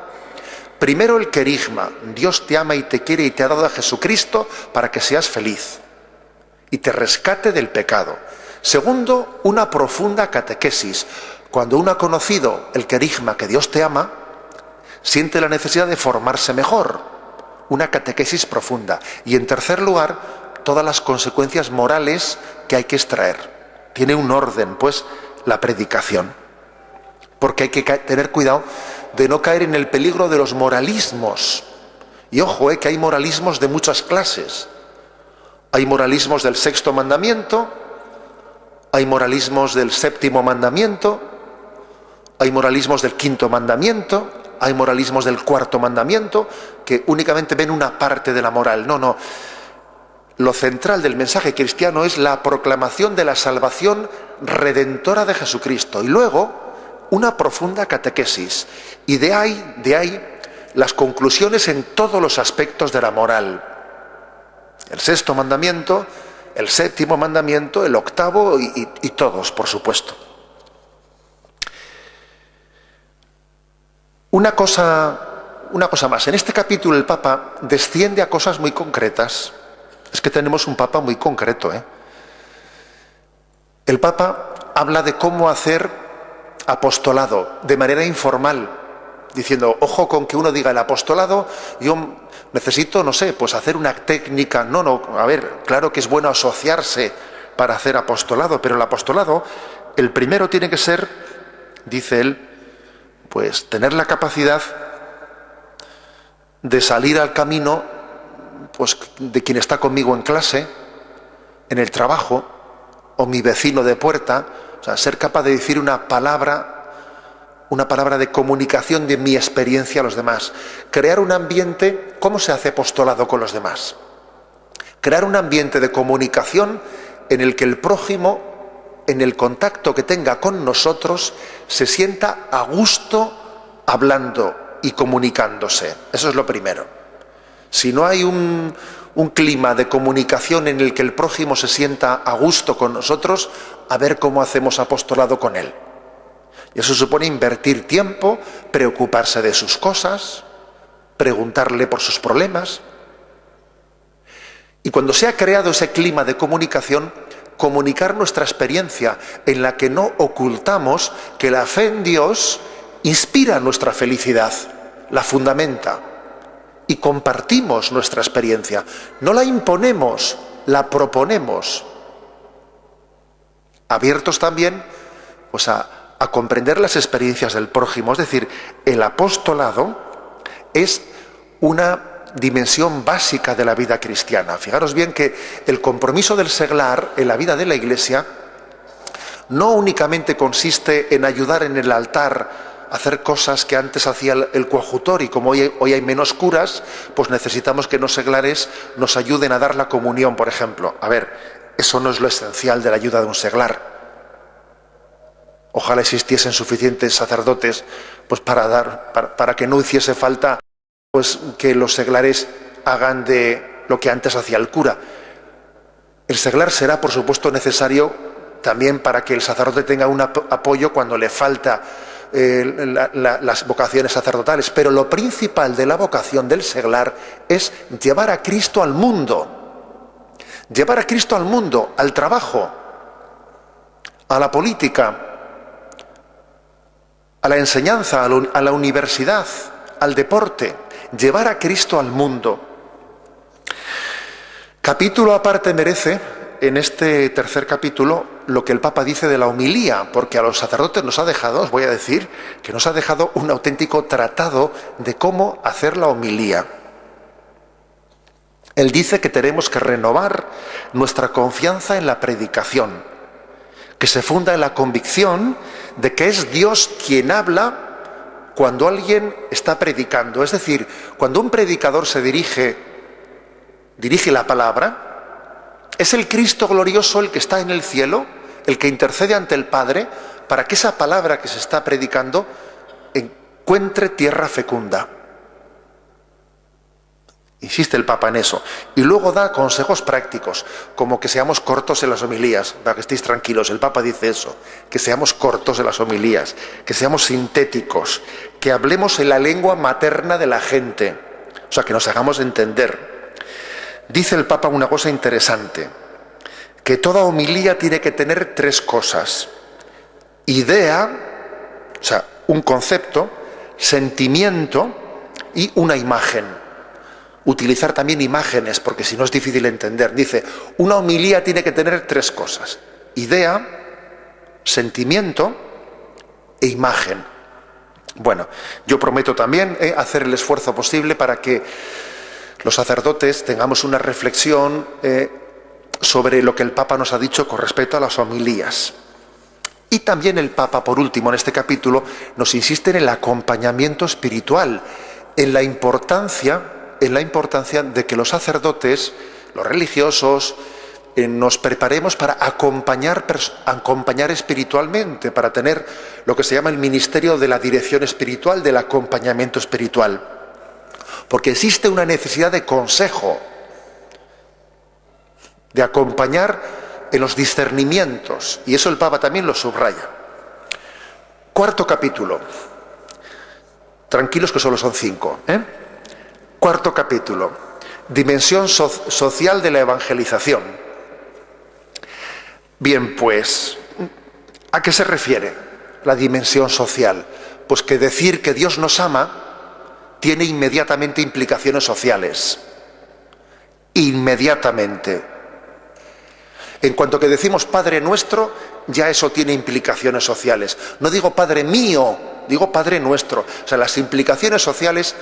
Primero el querigma. Dios te ama y te quiere y te ha dado a Jesucristo para que seas feliz y te rescate del pecado. Segundo, una profunda catequesis. Cuando uno ha conocido el querigma, que Dios te ama, siente la necesidad de formarse mejor. Una catequesis profunda. Y en tercer lugar, todas las consecuencias morales que hay que extraer. Tiene un orden, pues, la predicación. Porque hay que tener cuidado de no caer en el peligro de los moralismos. Y ojo, que hay moralismos de muchas clases. Hay moralismos del sexto mandamiento, hay moralismos del séptimo mandamiento, hay moralismos del quinto mandamiento, hay moralismos del cuarto mandamiento, que únicamente ven una parte de la moral. No. Lo central del mensaje cristiano es la proclamación de la salvación redentora de Jesucristo. Y luego, una profunda catequesis. Y de ahí las conclusiones en todos los aspectos de la moral. El sexto mandamiento, el séptimo mandamiento, el octavo y todos, por supuesto. Una cosa más. En este capítulo el Papa desciende a cosas muy concretas. Es que tenemos un Papa muy concreto, ¿eh? El Papa habla de cómo hacer apostolado de manera informal, diciendo, ojo con que uno diga el apostolado, yo necesito, no sé, pues hacer una técnica. No, a ver, claro que es bueno asociarse para hacer apostolado, pero el apostolado, el primero tiene que ser, dice él, pues tener la capacidad de salir al camino, pues de quien está conmigo en clase, en el trabajo, o mi vecino de puerta. O sea, ser capaz de decir una palabra de comunicación de mi experiencia a los demás. Crear un ambiente. ¿Cómo se hace apostolado con los demás? Crear un ambiente de comunicación en el que el prójimo, en el contacto que tenga con nosotros, se sienta a gusto hablando y comunicándose. Eso es lo primero. Si no hay un clima de comunicación en el que el prójimo se sienta a gusto con nosotros, a ver cómo hacemos apostolado con él. Y eso supone invertir tiempo, preocuparse de sus cosas, preguntarle por sus problemas. Y cuando se ha creado ese clima de comunicación, comunicar nuestra experiencia en la que no ocultamos que la fe en Dios inspira nuestra felicidad, la fundamenta, y compartimos nuestra experiencia. No la imponemos, la proponemos. Abiertos también pues a comprender las experiencias del prójimo. Es decir, el apostolado es una dimensión básica de la vida cristiana. Fijaros bien que el compromiso del seglar en la vida de la Iglesia no únicamente consiste en ayudar en el altar a hacer cosas que antes hacía el coadjutor, y como hoy hay menos curas, pues necesitamos que los seglares nos ayuden a dar la comunión, por ejemplo. A ver, eso no es lo esencial de la ayuda de un seglar. Ojalá existiesen suficientes sacerdotes pues para que no hiciese falta pues que los seglares hagan de lo que antes hacía el cura. El seglar será, por supuesto, necesario también para que el sacerdote tenga un apoyo cuando le falta las vocaciones sacerdotales, pero lo principal de la vocación del seglar es llevar a Cristo al mundo, llevar a Cristo al mundo, al trabajo, a la política, a la enseñanza, a la universidad, al deporte, llevar a Cristo al mundo. Capítulo aparte merece, en este tercer capítulo, lo que el Papa dice de la homilía, porque a los sacerdotes nos ha dejado, os voy a decir, que nos ha dejado un auténtico tratado de cómo hacer la homilía. Él dice que tenemos que renovar nuestra confianza en la predicación, que se funda en la convicción de que es Dios quien habla cuando alguien está predicando. Es decir, cuando un predicador se dirige la palabra, es el Cristo glorioso el que está en el cielo, el que intercede ante el Padre para que esa palabra que se está predicando encuentre tierra fecunda. Insiste el Papa en eso. Y luego da consejos prácticos, como que seamos cortos en las homilías, para que estéis tranquilos. El Papa dice eso, que seamos cortos en las homilías, que seamos sintéticos, que hablemos en la lengua materna de la gente, o sea, que nos hagamos entender. Dice el Papa una cosa interesante, que toda homilía tiene que tener tres cosas: idea, o sea, un concepto, sentimiento y una imagen. Utilizar también imágenes, porque si no es difícil entender. Dice, una homilía tiene que tener tres cosas: idea, sentimiento e imagen. Bueno, yo prometo también hacer el esfuerzo posible para que los sacerdotes tengamos una reflexión sobre lo que el Papa nos ha dicho con respecto a las homilías. Y también el Papa, por último, en este capítulo, nos insiste en el acompañamiento espiritual, en la importancia de que los sacerdotes, los religiosos, nos preparemos para acompañar espiritualmente, para tener lo que se llama el ministerio de la dirección espiritual, del acompañamiento espiritual. Porque existe una necesidad de consejo, de acompañar en los discernimientos, y eso el Papa también lo subraya. Cuarto capítulo. Tranquilos que solo son 5. Cuarto capítulo. Dimensión social de la evangelización. Bien, pues, ¿a qué se refiere la dimensión social? Pues que decir que Dios nos ama tiene inmediatamente implicaciones sociales. Inmediatamente. En cuanto que decimos Padre nuestro, ya eso tiene implicaciones sociales. No digo Padre mío, digo Padre nuestro. O sea, las implicaciones sociales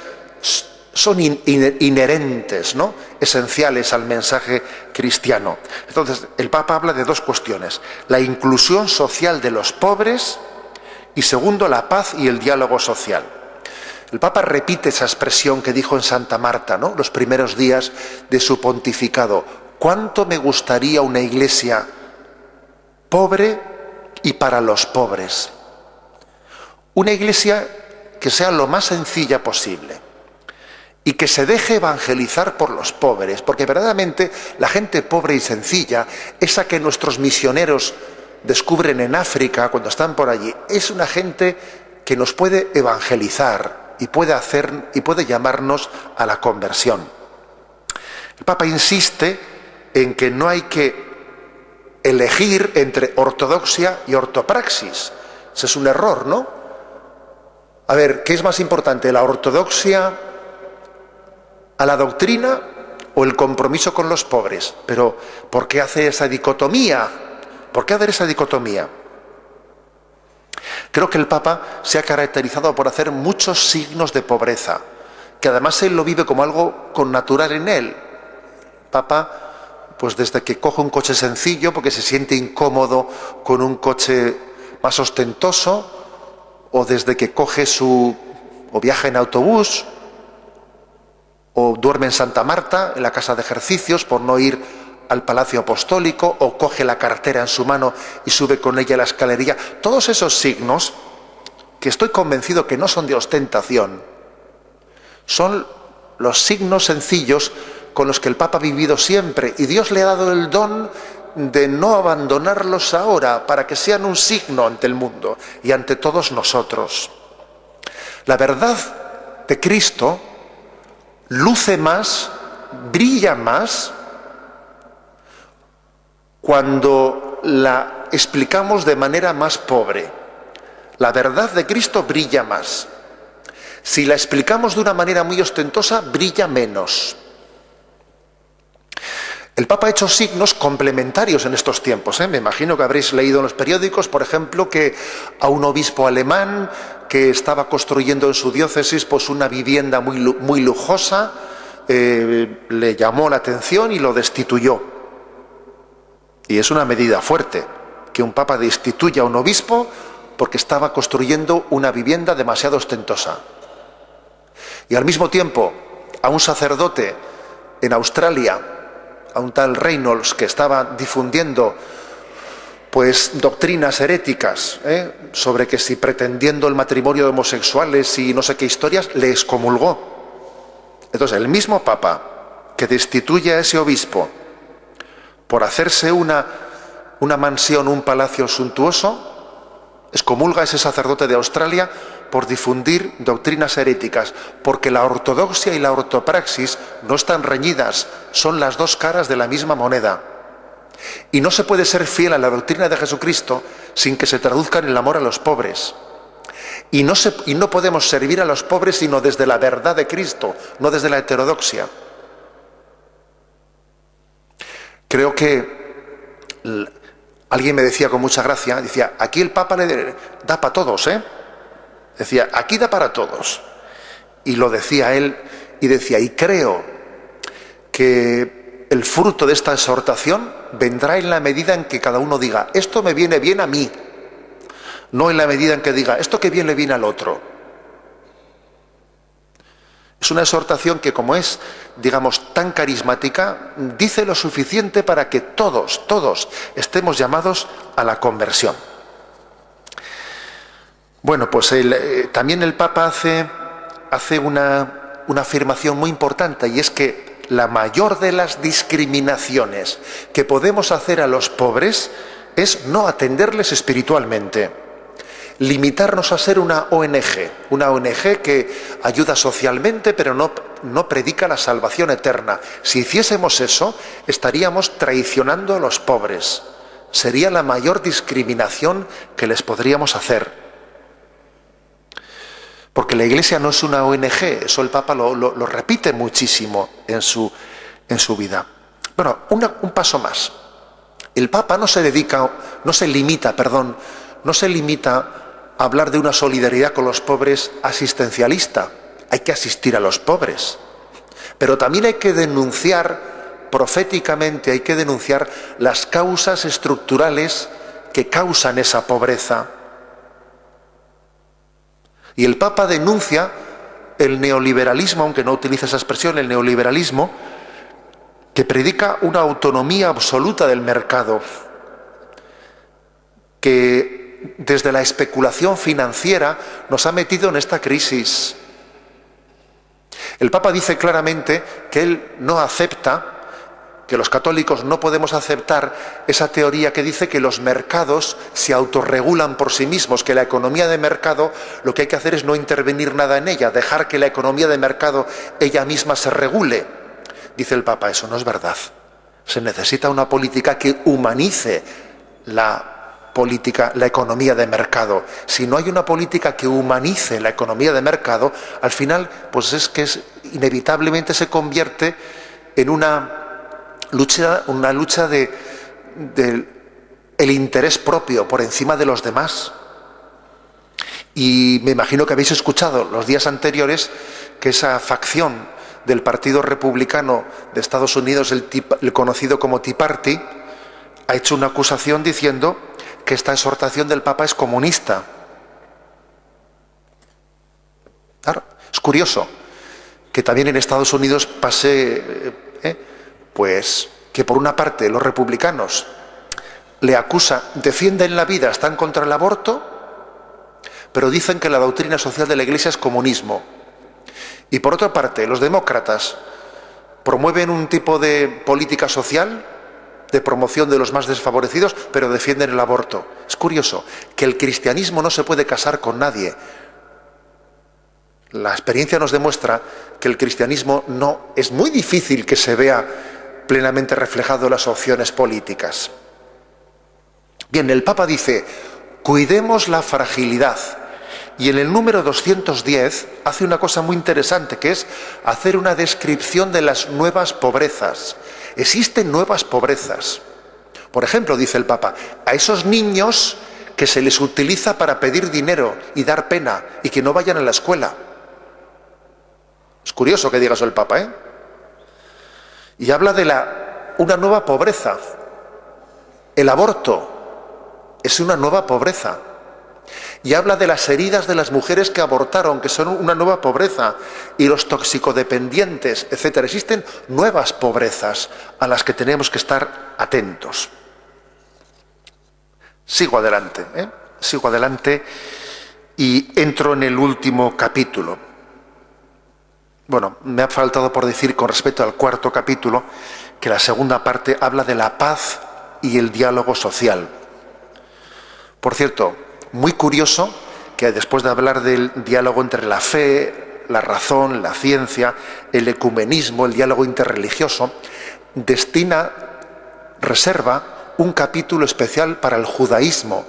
son inherentes, ¿no? Esenciales al mensaje cristiano. Entonces, el Papa habla de 2 cuestiones: la inclusión social de los pobres y, segundo, la paz y el diálogo social. El Papa repite esa expresión que dijo en Santa Marta, ¿no?, los primeros días de su pontificado: ¿cuánto me gustaría una iglesia pobre y para los pobres? Una iglesia que sea lo más sencilla posible y que se deje evangelizar por los pobres, porque verdaderamente la gente pobre y sencilla, esa que nuestros misioneros descubren en África cuando están por allí, es una gente que nos puede evangelizar y puede llamarnos a la conversión. El Papa insiste en que no hay que elegir entre ortodoxia y ortopraxis. Ese es un error, ¿no? A ver, ¿qué es más importante, la ortodoxia a la doctrina o el compromiso con los pobres? Pero, ¿por qué hace esa dicotomía? ¿Por qué hacer esa dicotomía? Creo que el Papa se ha caracterizado por hacer muchos signos de pobreza, que además él lo vive como algo connatural en él. El Papa, pues desde que coge un coche sencillo, porque se siente incómodo con un coche más ostentoso, o desde que coge o viaja en autobús, o duerme en Santa Marta, en la casa de ejercicios, por no ir al Palacio Apostólico, o coge la cartera en su mano y sube con ella a la escalería. Todos esos signos, que estoy convencido que no son de ostentación, son los signos sencillos con los que el Papa ha vivido siempre, y Dios le ha dado el don de no abandonarlos ahora, para que sean un signo ante el mundo y ante todos nosotros. La verdad de Cristo luce más, brilla más, cuando la explicamos de manera más pobre. La verdad de Cristo brilla más. Si la explicamos de una manera muy ostentosa, brilla menos. El Papa ha hecho signos complementarios en estos tiempos, Me imagino que habréis leído en los periódicos, por ejemplo, que a un obispo alemán que estaba construyendo en su diócesis pues una vivienda muy lujosa, le llamó la atención y lo destituyó. Y es una medida fuerte, que un papa destituya a un obispo porque estaba construyendo una vivienda demasiado ostentosa. Y al mismo tiempo, a un sacerdote en Australia, a un tal Reynolds, que estaba difundiendo pues doctrinas heréticas, sobre que si pretendiendo el matrimonio de homosexuales y no sé qué historias, le excomulgó. Entonces, el mismo papa que destituye a ese obispo por hacerse una mansión, un palacio suntuoso, excomulga a ese sacerdote de Australia por difundir doctrinas heréticas, porque la ortodoxia y la ortopraxis no están reñidas, son las 2 caras de la misma moneda. Y no se puede ser fiel a la doctrina de Jesucristo sin que se traduzca en el amor a los pobres. Y no podemos servir a los pobres sino desde la verdad de Cristo, no desde la heterodoxia. Creo que alguien me decía con mucha gracia, decía, aquí el Papa le da para todos, Decía, aquí da para todos. Y lo decía él, y decía, y creo que el fruto de esta exhortación vendrá en la medida en que cada uno diga, esto me viene bien a mí, no en la medida en que diga, esto que bien le viene al otro. Es una exhortación que, como es, digamos, tan carismática, dice lo suficiente para que todos estemos llamados a la conversión. Bueno, pues también el Papa hace una afirmación muy importante, y es que la mayor de las discriminaciones que podemos hacer a los pobres es no atenderles espiritualmente. Limitarnos a ser una ONG que ayuda socialmente pero no predica la salvación eterna. Si hiciésemos eso, estaríamos traicionando a los pobres. Sería la mayor discriminación que les podríamos hacer. Porque la Iglesia no es una ONG, eso el Papa lo repite muchísimo en su vida. Bueno, un paso más. El Papa no se limita a hablar de una solidaridad con los pobres asistencialista. Hay que asistir a los pobres. Pero también hay que denunciar proféticamente, las causas estructurales que causan esa pobreza. Y el Papa denuncia el neoliberalismo, aunque no utiliza esa expresión, el neoliberalismo, que predica una autonomía absoluta del mercado, que desde la especulación financiera nos ha metido en esta crisis. El Papa dice claramente que él no acepta, que los católicos no podemos aceptar esa teoría que dice que los mercados se autorregulan por sí mismos, que la economía de mercado lo que hay que hacer es no intervenir nada en ella, dejar que la economía de mercado ella misma se regule. Dice el Papa, eso no es verdad. Se necesita una política que humanice la economía de mercado. Si no hay una política que humanice la economía de mercado, al final, pues es que inevitablemente se convierte en una lucha del interés propio por encima de los demás. Y me imagino que habéis escuchado los días anteriores que esa facción del Partido Republicano de Estados Unidos, el conocido como Tea Party, ha hecho una acusación diciendo que esta exhortación del Papa es comunista. Claro, es curioso que también en Estados Unidos pase, pues que por una parte los republicanos le acusan, defienden la vida, están contra el aborto, pero dicen que la doctrina social de la Iglesia es comunismo. Y por otra parte, los demócratas promueven un tipo de política social de promoción de los más desfavorecidos, pero defienden el aborto. Es curioso que el cristianismo no se puede casar con nadie. La experiencia nos demuestra que el cristianismo es muy difícil que se vea plenamente reflejado en las opciones políticas. Bien, el Papa dice, cuidemos la fragilidad. Y en el número 210 hace una cosa muy interesante, que es hacer una descripción de las nuevas pobrezas. Existen nuevas pobrezas. Por ejemplo, dice el Papa, a esos niños que se les utiliza para pedir dinero y dar pena y que no vayan a la escuela. Es curioso que diga eso el Papa, ¿eh? Y habla de una nueva pobreza. El aborto es una nueva pobreza. Y habla de las heridas de las mujeres que abortaron, que son una nueva pobreza, y los toxicodependientes, etc. Existen nuevas pobrezas a las que tenemos que estar atentos. Sigo adelante y entro en el último capítulo. Bueno, me ha faltado por decir con respecto al cuarto capítulo que la segunda parte habla de la paz y el diálogo social. Por cierto, muy curioso que después de hablar del diálogo entre la fe, la razón, la ciencia, el ecumenismo, el diálogo interreligioso, reserva un capítulo especial para el judaísmo.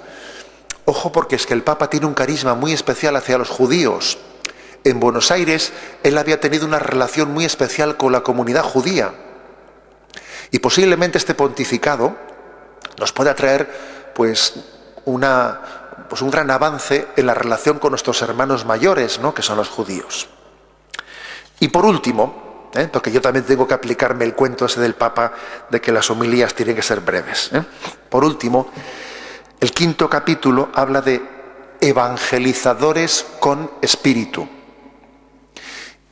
Ojo, porque es que el Papa tiene un carisma muy especial hacia los judíos. En Buenos Aires él había tenido una relación muy especial con la comunidad judía. Y posiblemente este pontificado nos pueda traer un gran avance en la relación con nuestros hermanos mayores, ¿no?, que son los judíos. Y por último, porque yo también tengo que aplicarme el cuento ese del Papa de que las homilías tienen que ser breves. Por último, el quinto capítulo habla de evangelizadores con espíritu.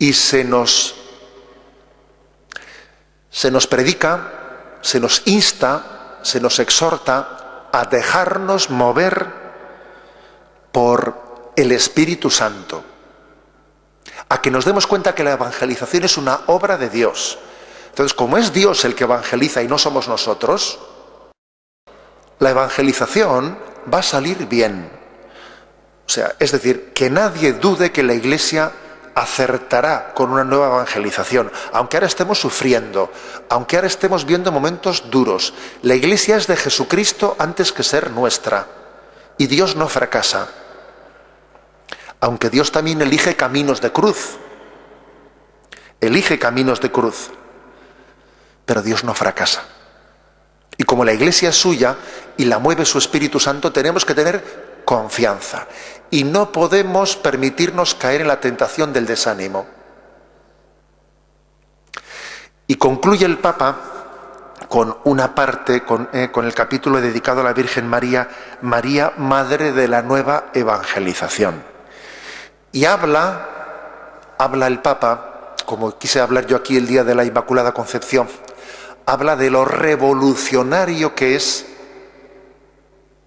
y se nos predica, se nos insta, se nos exhorta a dejarnos mover por el Espíritu Santo, a que nos demos cuenta que la evangelización es una obra de Dios. Entonces, como es Dios el que evangeliza y no somos nosotros, la evangelización va a salir bien. O sea, es decir, que nadie dude que la Iglesia acertará con una nueva evangelización, aunque ahora estemos sufriendo, aunque ahora estemos viendo momentos duros. La Iglesia es de Jesucristo antes que ser nuestra, y Dios no fracasa, aunque Dios también elige caminos de cruz, pero Dios no fracasa. Y como la Iglesia es suya y la mueve su Espíritu Santo, tenemos que tener confianza y no podemos permitirnos caer en la tentación del desánimo. Y concluye el Papa con una parte, con el capítulo dedicado a la Virgen María, María, Madre de la Nueva Evangelización. Y habla el Papa, como quise hablar yo aquí el día de la Inmaculada Concepción, habla de lo revolucionario que es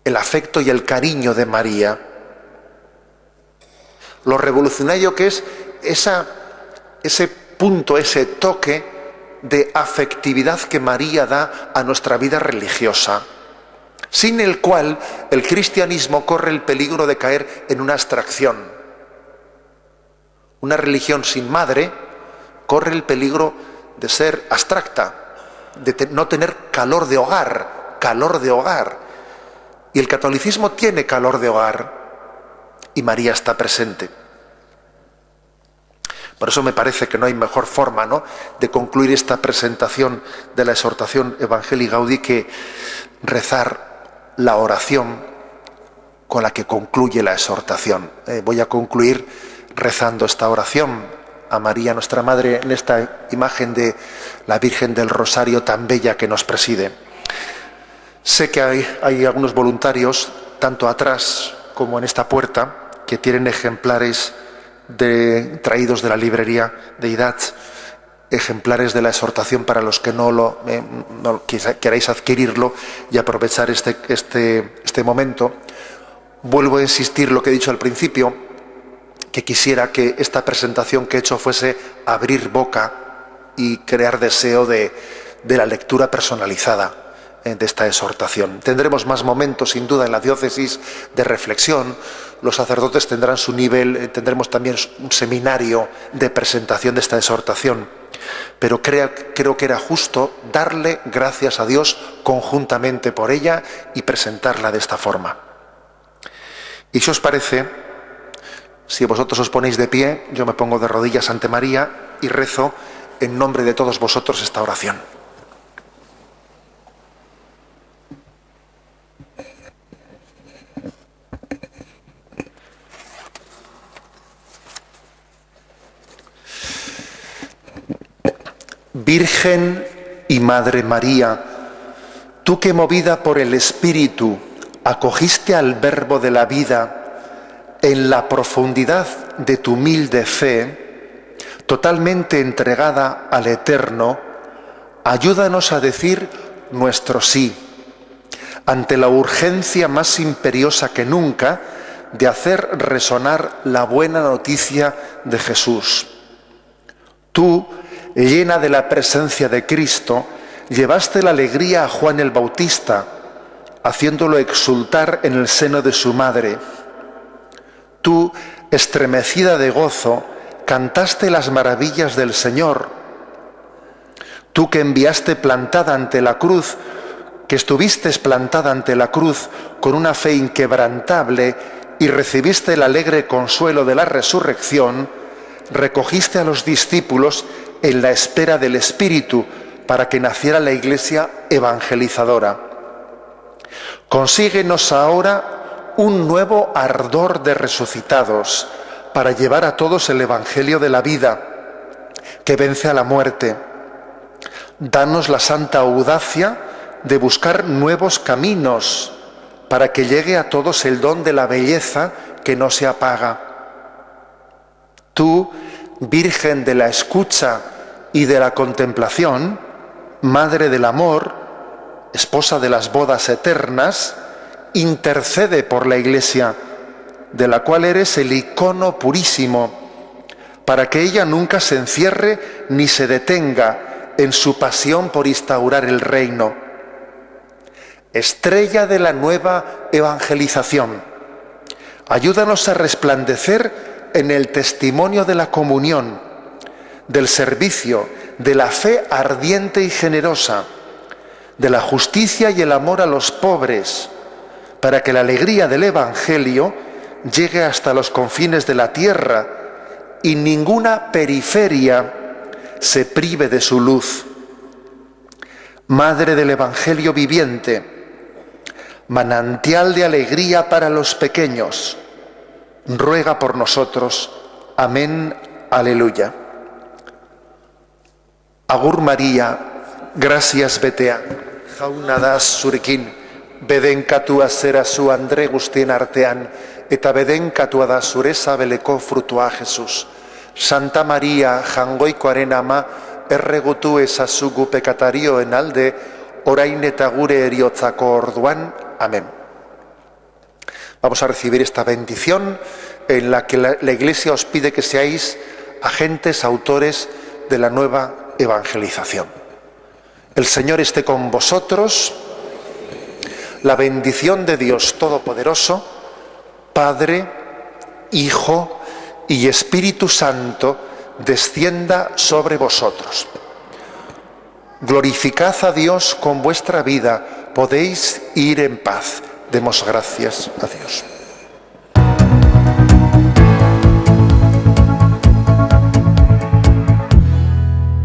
el afecto y el cariño de María. Lo revolucionario que es ese punto, ese toque de afectividad que María da a nuestra vida religiosa, sin el cual el cristianismo corre el peligro de caer en una abstracción. Una religión sin madre corre el peligro de ser abstracta, de no tener calor de hogar. Y el catolicismo tiene calor de hogar, y María está presente. Por eso me parece que no hay mejor forma, ¿no?, de concluir esta presentación de la exhortación Evangelii Gaudí que rezar la oración con la que concluye la exhortación. Voy a concluir rezando esta oración a María, nuestra Madre, en esta imagen de la Virgen del Rosario tan bella que nos preside. Sé que hay algunos voluntarios, tanto atrás como en esta puerta, que tienen ejemplares traídos de la librería de IDAT, ejemplares de la exhortación para los que no queráis adquirirlo y aprovechar este momento. Vuelvo a insistir lo que he dicho al principio, que quisiera que esta presentación que he hecho fuese abrir boca y crear deseo de la lectura personalizada de esta exhortación. Tendremos más momentos, sin duda, en la diócesis de reflexión. Los sacerdotes tendrán su nivel, tendremos también un seminario de presentación de esta exhortación. Pero creo que era justo darle gracias a Dios conjuntamente por ella y presentarla de esta forma. Y si os parece, si vosotros os ponéis de pie, yo me pongo de rodillas ante María y rezo en nombre de todos vosotros esta oración. Virgen y Madre María, tú que movida por el Espíritu acogiste al Verbo de la vida en la profundidad de tu humilde fe, totalmente entregada al Eterno, ayúdanos a decir nuestro sí, ante la urgencia más imperiosa que nunca de hacer resonar la buena noticia de Jesús. Tú, llena de la presencia de Cristo, llevaste la alegría a Juan el Bautista, haciéndolo exultar en el seno de su madre. Tú, estremecida de gozo, cantaste las maravillas del Señor. Tú que enviaste plantada ante la cruz, que estuviste plantada ante la cruz con una fe inquebrantable y recibiste el alegre consuelo de la resurrección, recogiste a los discípulos en la espera del Espíritu para que naciera la Iglesia evangelizadora. Consíguenos ahora un nuevo ardor de resucitados para llevar a todos el Evangelio de la vida, que vence a la muerte. Danos la santa audacia de buscar nuevos caminos para que llegue a todos el don de la belleza que no se apaga. Tú, Virgen de la escucha y de la contemplación, Madre del amor, esposa de las bodas eternas, intercede por la Iglesia, de la cual eres el icono purísimo, para que ella nunca se encierre ni se detenga en su pasión por instaurar el reino. Estrella de la nueva evangelización, ayúdanos a resplandecer en el testimonio de la comunión, del servicio, de la fe ardiente y generosa, de la justicia y el amor a los pobres, para que la alegría del Evangelio llegue hasta los confines de la tierra y ninguna periferia se prive de su luz. Madre del Evangelio viviente, manantial de alegría para los pequeños, ruega por nosotros. Amén. Aleluya. Agur María, gracias betea, jauna zurekin, bedenkatua zera zu Andre guztien artean, eta bedenkatua da zure sabeleko frutua Jesus. Santa María, jangoikoaren ama, erregutu ezazu gu pekatarioen alde, orain eta gure heriotzako orduan. Amén. Vamos a recibir esta bendición en la que la Iglesia os pide que seáis agentes, autores de la nueva evangelización. El Señor esté con vosotros. La bendición de Dios Todopoderoso, Padre, Hijo y Espíritu Santo, descienda sobre vosotros. Glorificad a Dios con vuestra vida. Podéis ir en paz. Demos gracias a Dios.